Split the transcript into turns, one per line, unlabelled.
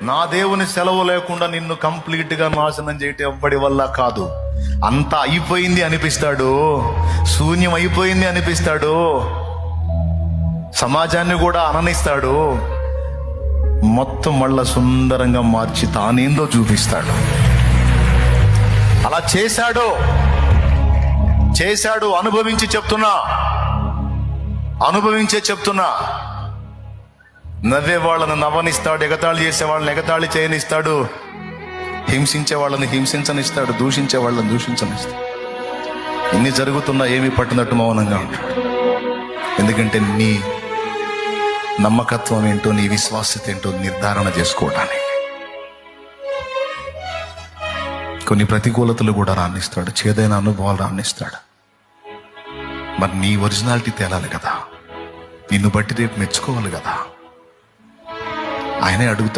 నా దేవుని సెలవు లేకుండా నిన్ను కంప్లీట్ గా నాశనం చేయటం ఎవ్వడి వల్ల కాదు. అంతా అయిపోయింది అనిపిస్తాడు, శూన్యం అయిపోయింది అనిపిస్తాడు, సమాజాన్ని కూడా అననిస్తాడు. మొత్తం మళ్ళా సుందరంగా మార్చి తానేందో చూపిస్తాడు. అలా చేశాడు. అనుభవించే చెప్తున్నా. నవ్వే వాళ్ళని నవ్వనిస్తాడు, ఎగతాళి చేసే వాళ్ళని ఎగతాళి చేయనిస్తాడు, హింసించే వాళ్ళని హింసించనిస్తాడు, దూషించే వాళ్ళని దూషించనిస్తాడు. ఇన్ని జరుగుతున్నా ఏమీ పట్టినట్టు మౌనంగా ఉంటాడు. ఎందుకంటే నీ నమ్మకత్వం ఏంటో, నీ విశ్వాసత ఏంటో నిర్ధారణ చేసుకోవడానికి. కొన్ని ప్రతికూలతలు కూడా రాణిస్తాడు, చేదైన అనుభవాలు రాణిస్తాడు. మరి నీ ఒరిజినాలిటీ తేలాలి కదా, నిన్ను బట్టి రేపు మెచ్చుకోవాలి కదా. ఆయనే అడుగుతాడు.